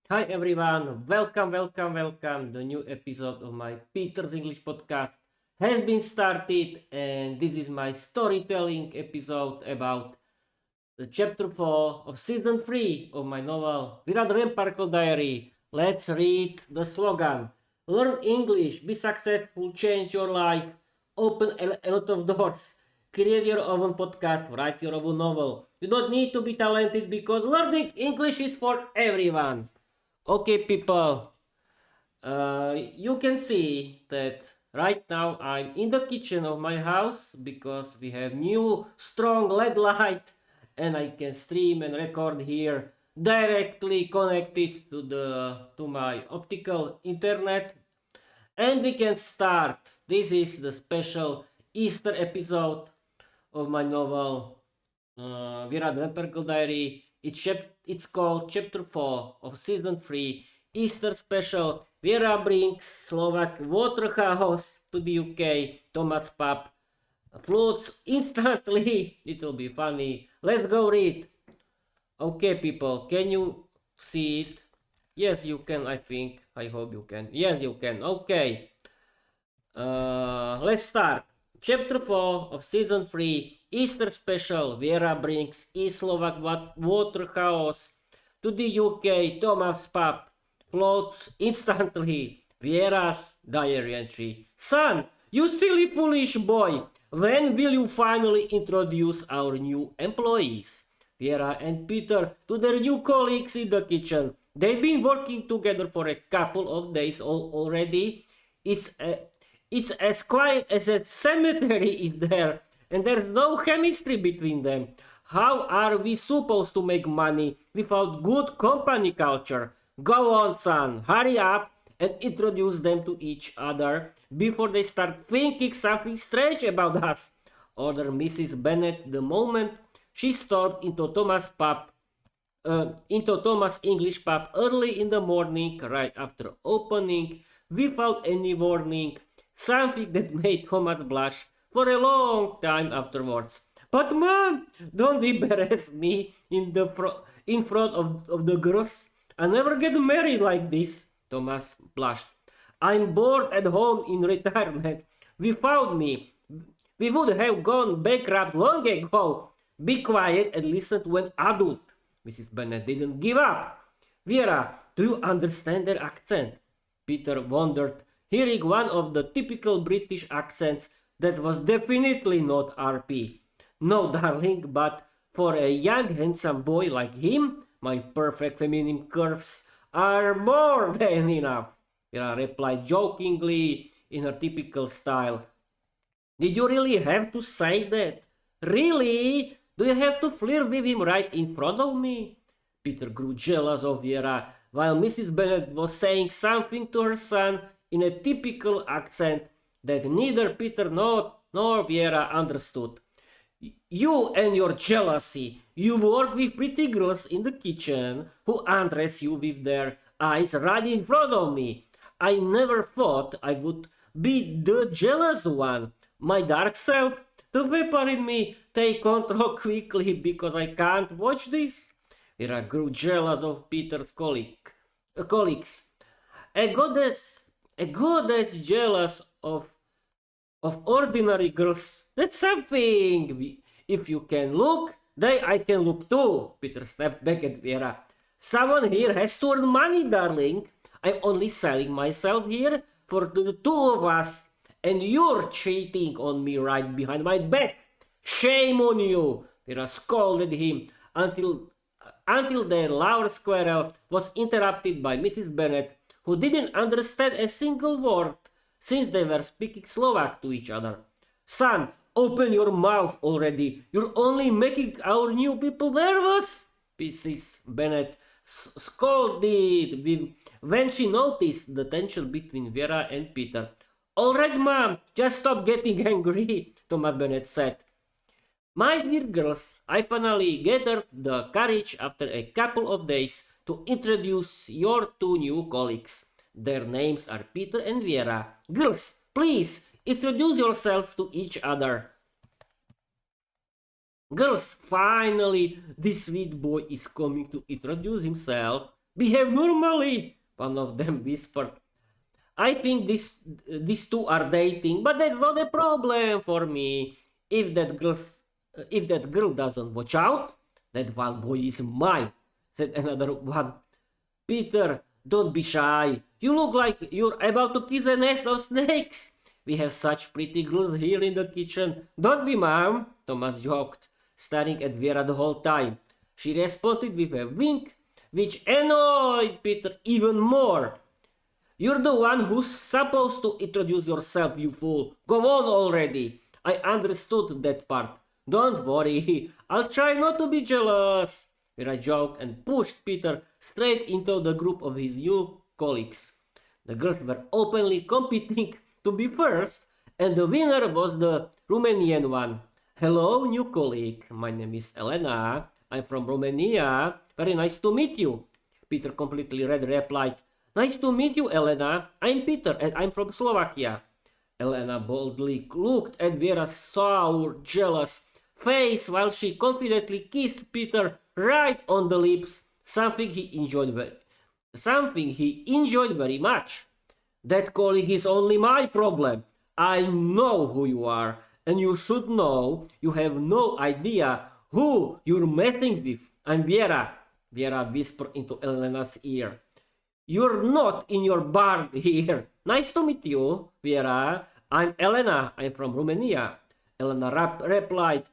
Hi everyone, welcome. The new episode of my Peter's English podcast has been started, and this is my storytelling episode about the chapter 4 of season 3 of my novel Viera Diary. Let's read the slogan. Learn English, be successful, change your life, open a lot of doors, create your own podcast, write your own novel. You don't need to be talented because learning English is for everyone. Okay, people, you can see that right now I'm in the kitchen of my house because we have new strong LED light and I can stream and record here directly connected to my optical internet, and we can start. This is the special Easter episode of my novel Viera Diary. It's called Chapter 4 of Season 3, Easter Special. Viera brings Slovak water chaos to the UK. Thomas Pub floats instantly. It will be funny. Let's go read. Okay, people, can you see it? Yes, you can, I think. I hope you can. Yes, you can. Okay. Let's start. Chapter 4 of Season 3, Easter Special. Viera brings Slovak water chaos to the UK. Thomas Pub floats instantly. Viera's diary entry. Son, you silly foolish boy. When will you finally introduce our new employees? Viera and Peter to their new colleagues in the kitchen. They've been working together for a couple of days already. It's a it's as quiet as a cemetery in there, and there's no chemistry between them. How are we supposed to make money without good company culture? Go on, son, hurry up and introduce them to each other before they start thinking something strange about us. Ordered Mrs. Bennet the moment she stormed into Thomas' English pub early in the morning, right after opening, without any warning, something that made Thomas blush for a long time afterwards. But mom, don't embarrass me in front of the girls. I never get married like this. Thomas blushed. I'm bored at home in retirement. Without me, we would have gone bankrupt long ago. Be quiet and listen to an adult. Mrs. Bennet didn't give up. Viera, do you understand their accent? Peter wondered, hearing one of the typical British accents that was definitely not RP. No, darling, but for a young handsome boy like him, my perfect feminine curves are more than enough. Vera replied jokingly in her typical style. Did you really have to say that? Really? Do you have to flirt with him right in front of me? Peter grew jealous of Viera while Mrs. Bennet was saying something to her son in a typical accent that neither Peter nor Viera understood. You and your jealousy. You work with pretty girls in the kitchen who undress you with their eyes right in front of me. I never thought I would be the jealous one. My dark self, the vapor in me, take control quickly because I can't watch this. Vera grew jealous of Peter's colleagues. A goddess, a goddess jealous of ordinary girls. That's something. If you can look, then I can look too. Peter snapped back at Vera. Someone here has to earn money, darling. I'm only selling myself here for the two of us. And you're cheating on me right behind my back. Shame on you. Vera scolded him until their loud squirrel was interrupted by Mrs. Bennet, who didn't understand a single word since they were speaking Slovak to each other. Son, open your mouth already. You're only making our new people nervous. Mrs. Bennet scolded when she noticed the tension between Vera and Peter. All right, Mom, just stop getting angry, Thomas Bennet said. My dear girls, I finally gathered the courage after a couple of days to introduce your two new colleagues. Their names are Peter and Viera. Girls, please introduce yourselves to each other. Girls, finally, this sweet boy is coming to introduce himself. Behave normally, one of them whispered. I think these two are dating, but that's not a problem for me. If that if that girl doesn't watch out, that wild boy is mine, said another one. Peter, don't be shy. You look like you're about to kiss a nest of snakes. We have such pretty girls here in the kitchen, don't we, Mom? Thomas joked, staring at Viera the whole time. She responded with a wink, which annoyed Peter even more. You're the one who's supposed to introduce yourself, you fool. Go on already. I understood that part. Don't worry, I'll try not to be jealous. Vera joked and pushed Peter straight into the group of his new colleagues. The girls were openly competing to be first, and the winner was the Romanian one. Hello, new colleague. My name is Elena. I'm from Romania. Very nice to meet you. Peter completely replied, Nice to meet you, Elena. I'm Peter and I'm from Slovakia. Elena boldly looked at Viera's sour, jealous face while she confidently kissed Peter right on the lips, something he enjoyed very much. That colleague is only my problem. I know who you are, and you should know you have no idea who you're messing with. I'm Viera. Viera whispered into Elena's ear. You're not in your bar here. Nice to meet you, Viera. I'm Elena. I'm from Romania. Elena replied,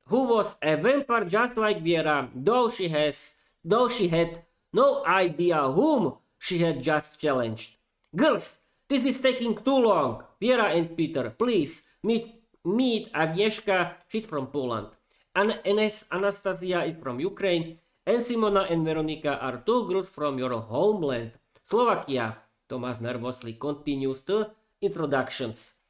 who was a vampire just like Viera, though she had no idea whom she had just challenged. Girls, this is taking too long. Viera and Peter, please meet Agnieszka. She's from Poland. Anastasia is from Ukraine. And Simona and Veronica are two girls from your homeland, Slovakia. Thomas nervously continues the introductions.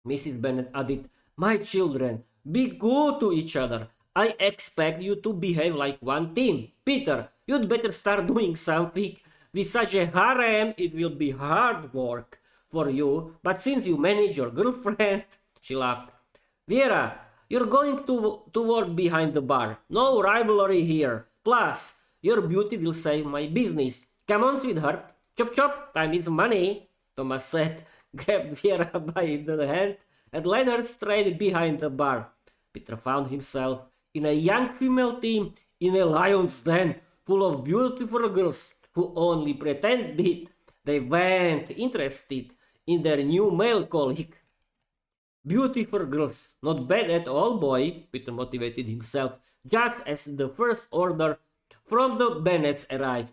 Mrs. Bennet added, My children, be good to each other. I expect you to behave like one team. Peter, you'd better start doing something. With such a harem, it will be hard work for you. But since you manage your girlfriend, she laughed. Viera, you're going to work behind the bar. No rivalry here. Plus, your beauty will save my business. Come on, sweetheart. Chop chop, time is money. Thomas said, grabbed Viera by the hand and led her straight behind the bar. Peter found himself in a young female team in a lion's den full of beautiful girls who only pretended they weren't interested in their new male colleague. Beautiful girls, not bad at all, boy, Peter motivated himself just as the first order from the Bennets arrived.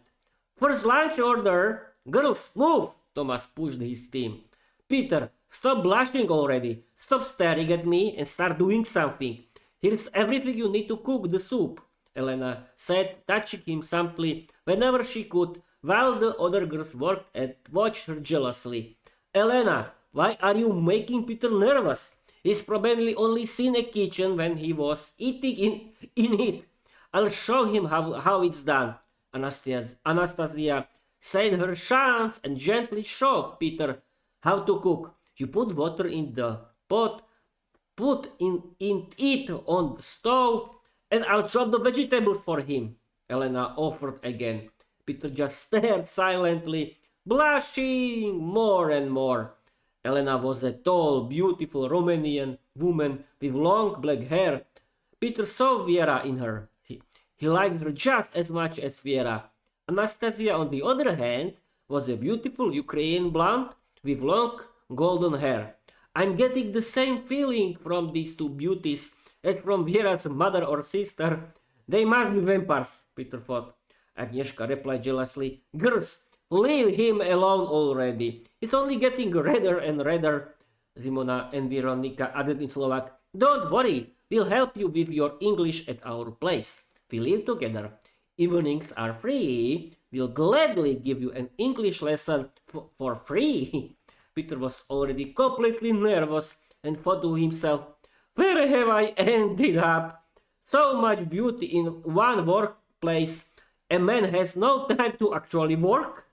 First lunch order! Girls, move! Thomas pushed his team. Peter, stop blushing already. Stop staring at me and start doing something. Here's everything you need to cook the soup, Elena said, touching him softly whenever she could, while the other girls worked and watched her jealously. Elena, why are you making Peter nervous? He's probably only seen a kitchen when he was eating in it. I'll show him how it's done. Anastasia said her chance and gently showed Peter how to cook. You put water in the pot, put it on the stove, and I'll chop the vegetables for him, Elena offered again. Peter just stared silently, blushing more and more. Elena was a tall, beautiful Romanian woman with long black hair. Peter saw Viera in her. He liked her just as much as Viera. Anastasia, on the other hand, was a beautiful Ukrainian blonde with long golden hair. I'm getting the same feeling from these two beauties as from Viera's mother or sister. They must be vampires, Peter thought. Agnieszka replied jealously. Girls, leave him alone already. He's only getting redder and redder. Simona and Veronica added in Slovak. Don't worry, we'll help you with your English at our place. We live together. Evenings are free. We'll gladly give you an English lesson for free. Peter was already completely nervous and thought to himself, where have I ended up? So much beauty in one workplace. A man has no time to actually work.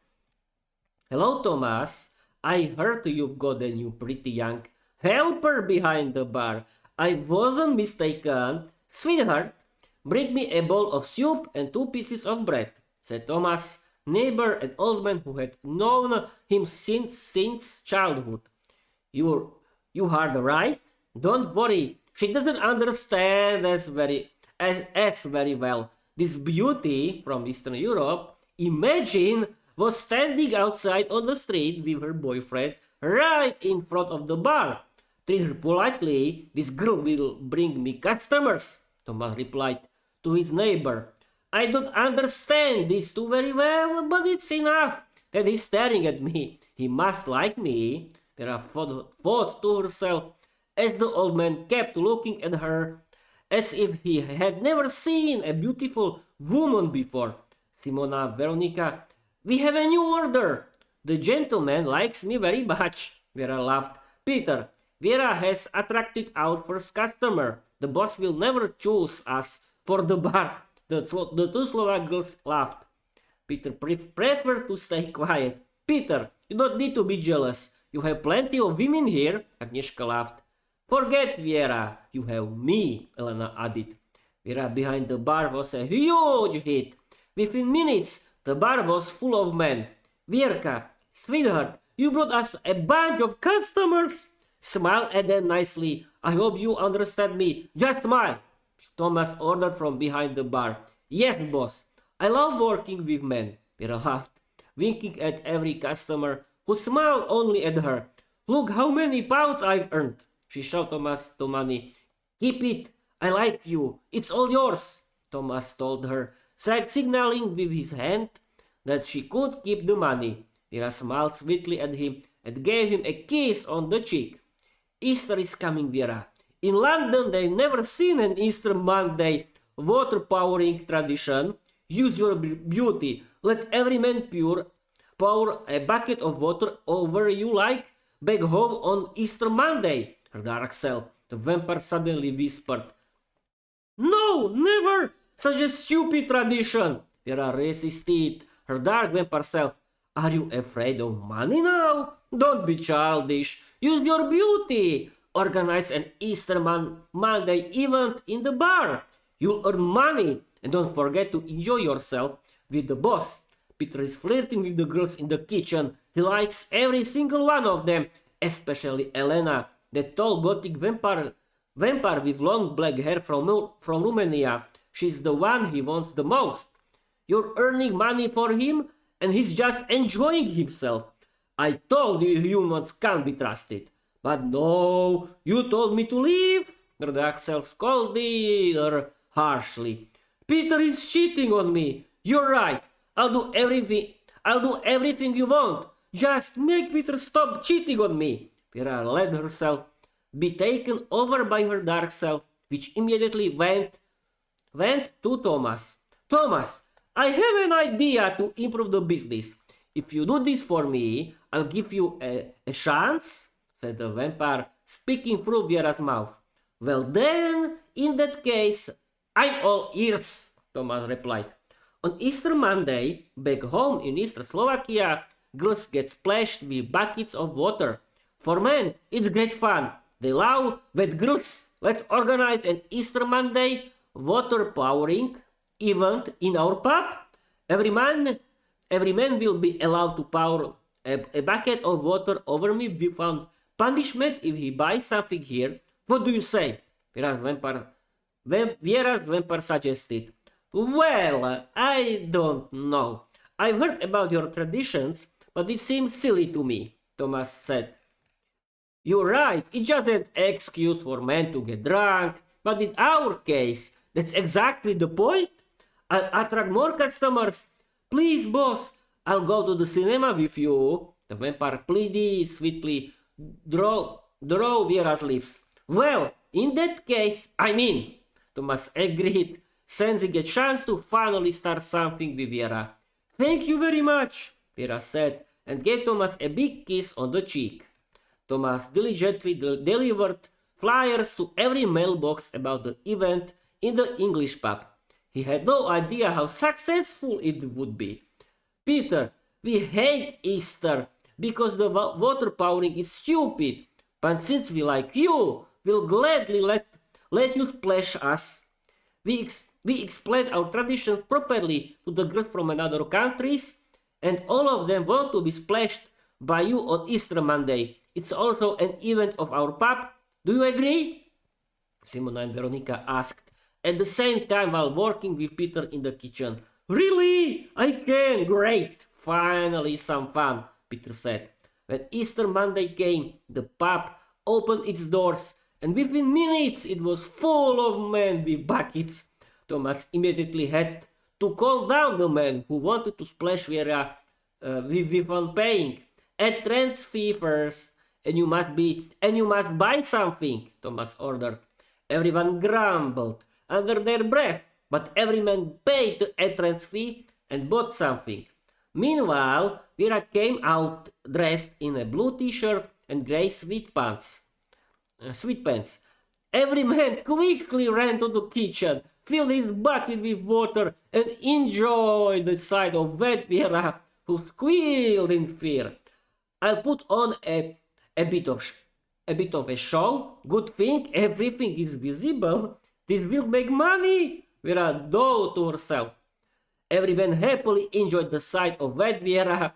Hello, Thomas. I heard you've got a new pretty young helper behind the bar. I wasn't mistaken. Sweetheart, bring me a bowl of soup and 2 pieces of bread. said Thomas' neighbor, an old man who had known him since childhood. You, you heard right. Don't worry. She doesn't understand as very well. This beauty from Eastern Europe, imagine, was standing outside on the street with her boyfriend right in front of the bar. Treat her politely. This girl will bring me customers, Thomas replied to his neighbor. I don't understand these two very well, but it's enough that he's staring at me. He must like me. Vera thought to herself as the old man kept looking at her as if he had never seen a beautiful woman before. Simona, Veronica, we have a new order. The gentleman likes me very much. Vera laughed. Peter, Vera has attracted our first customer. The boss will never choose us for the bar. The two Slovak girls laughed. Peter preferred to stay quiet. Peter, you don't need to be jealous. You have plenty of women here, Agnieszka laughed. Forget Viera, you have me, Elena added. Viera behind the bar was a huge hit. Within minutes, the bar was full of men. Vierka, sweetheart, you brought us a bunch of customers. Smile at them nicely. I hope you understand me. Just smile. Thomas ordered from behind the bar. Yes, boss. I love working with men. Vera laughed, winking at every customer who smiled only at her. Look how many pounds I've earned. She showed Thomas the money. Keep it. I like you. It's all yours, Thomas told her, signaling with his hand that she could keep the money. Vera smiled sweetly at him and gave him a kiss on the cheek. Easter is coming, Viera. In London, they've never seen an Easter Monday water-powering tradition. Use your beauty. Let every man pour a bucket of water over you like back home on Easter Monday. Her dark self, the vampire, suddenly whispered. No, never! Such a stupid tradition. Viera resisted. Her dark vampire self. Are you afraid of money now? Don't be childish. Use your beauty. Organize an Easter Monday event in the bar. You'll earn money. And don't forget to enjoy yourself with the boss. Peter is flirting with the girls in the kitchen. He likes every single one of them, especially Elena, the tall gothic vampire with long black hair from Romania. She's the one he wants the most. You're earning money for him, and he's just enjoying himself. I told you humans can't be trusted. But no, you told me to leave. The dark self scolded her harshly. Peter is cheating on me. You're right. I'll do everything you want. Just make Peter stop cheating on me. Vera let herself be taken over by her dark self, which immediately went to Thomas. Thomas, I have an idea to improve the business. If you do this for me, I'll give you a chance, said the vampire, speaking through Viera's mouth. Well then, in that case, I'm all ears, Thomas replied. On Easter Monday, back home in Eastern Slovakia, girls get splashed with buckets of water. For men, it's great fun. They love wet girls. Let's organize an Easter Monday water powering event in our pub. Every man will be allowed to pour a bucket of water over me without punishment if he buys something here. What do you say? Viera's vampire suggested. Well, I don't know. I've heard about your traditions, but it seems silly to me, Thomas said. You're right, it's just an excuse for men to get drunk, but in our case, that's exactly the point. I'll attract more customers. Please, boss, I'll go to the cinema with you. The vampire pleaded sweetly, draw Viera's lips. Well, in that case, I'm in. Thomas agreed, sensing a chance to finally start something with Viera. Thank you very much, Viera said, and gave Thomas a big kiss on the cheek. Thomas diligently delivered flyers to every mailbox about the event in the English pub. He had no idea how successful it would be. Peter, we hate Easter because the water powering is stupid, but since we like you, we'll gladly let you splash us. We We explained our traditions properly to the girls from another countries, and all of them want to be splashed by you on Easter Monday. It's also an event of our pub. Do you agree? Simona and Veronica asked at the same time while working with Peter in the kitchen. Really? I can! Great! Finally some fun, Peter said. When Easter Monday came, the pub opened its doors, and within minutes it was full of men with buckets. Thomas immediately had to calm down the men who wanted to splash Viera without paying. At trans fee first, and you must buy something, Thomas ordered. Everyone grumbled under their breath, but every man paid the entrance fee and bought something. Meanwhile, Vera came out dressed in a blue t-shirt and grey sweatpants. Every man quickly ran to the kitchen, filled his bucket with water, and enjoyed the sight of wet Vera, who squealed in fear. I'll put on a bit of a show. Good thing everything is visible. This will make money, Vera thought to herself. Everyone happily enjoyed the sight of wet Viera.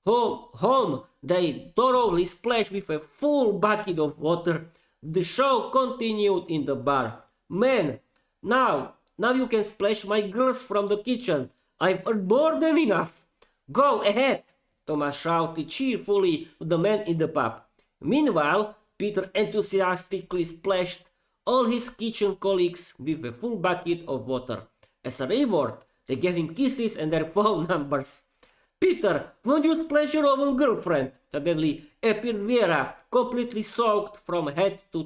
Home they thoroughly splashed with a full bucket of water. The show continued in the bar. Man, now you can splash my girls from the kitchen. I've earned more than enough. Go ahead, Thomas shouted cheerfully to the men in the pub. Meanwhile, Peter enthusiastically splashed all his kitchen colleagues with a full bucket of water. As a reward, they gave him kisses and their phone numbers. Peter, won't you splash your old girlfriend? Suddenly appeared Viera, completely soaked from head to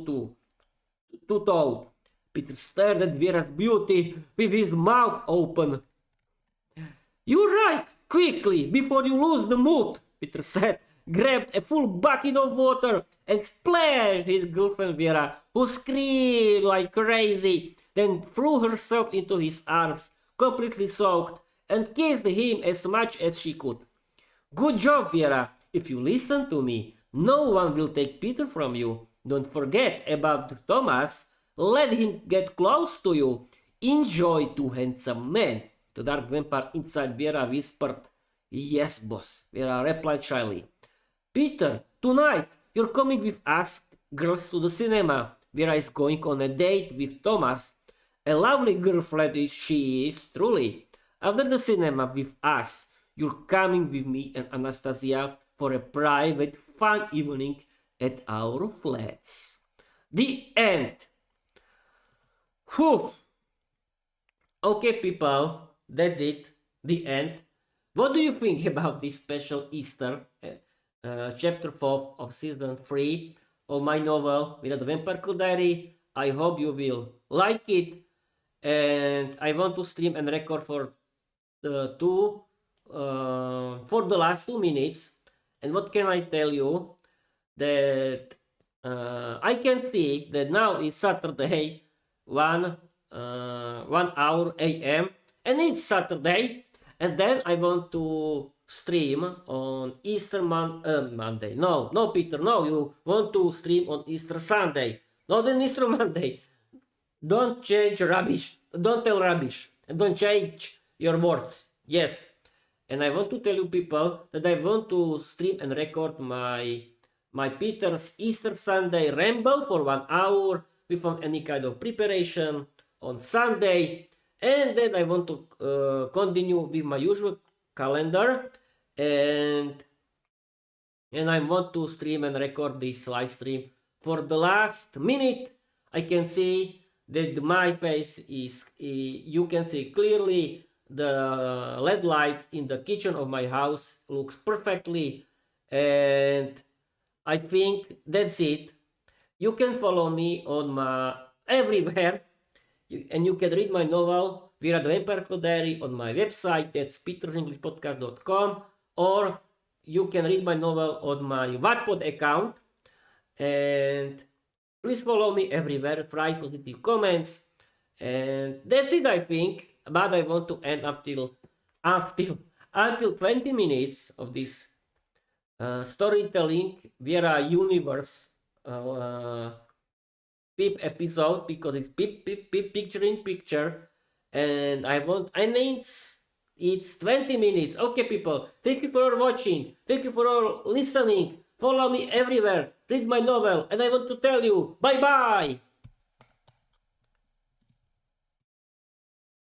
toe. Peter stared at Viera's beauty with his mouth open. You're right! Quickly, before you lose the mood, Peter said, grabbed a full bucket of water and splashed his girlfriend Viera, who screamed like crazy, then threw herself into his arms, completely soaked, and kissed him as much as she could. Good job, Viera. If you listen to me, no one will take Peter from you. Don't forget about Thomas. Let him get close to you. Enjoy two handsome men. The dark vampire inside Viera whispered. Yes, boss, Viera replied shyly. Peter, tonight you're coming with us girls to the cinema. Viera is going on a date with Thomas. A lovely girlfriend she is, truly. After the cinema with us, you're coming with me and Anastasia for a private fun evening at our flats. The end. Whew. Okay, people, that's it. The end. What do you think about this special Easter, chapter 4 of season 3 of my novel, Viera the Vampire Diary? I hope you will like it. And I want to stream and record for the last 2 minutes. And what can I tell you? That I can see that now it's Saturday, 1 hour a.m. and it's Saturday. And then I want to stream on Easter Monday. No, Peter, no, you want to stream on Easter Sunday, not on Easter Monday. Don't change rubbish. Don't tell rubbish. And don't change your words. Yes. And I want to tell you people that I want to stream and record my Peter's Easter Sunday ramble for 1 hour without any kind of preparation on Sunday. And then I want to continue with my usual calendar. And I want to stream and record this live stream for the last minute. I can see that my face is, you can see clearly the LED light in the kitchen of my house looks perfectly, and I think that's it. You can follow me on my everywhere, and you can read my novel Viera the Vampire Diary on my website, that's petersenglishpodcast.com, or you can read my novel on my Wattpad account. And please follow me everywhere, write positive comments, and that's it, I think. But I want to end until 20 minutes of this storytelling Viera universe PIP episode, because it's PIP picture in picture, and it's 20 minutes. Okay, people, thank you for watching, thank you for all listening, follow me everywhere, read my novel, and I want to tell you bye bye.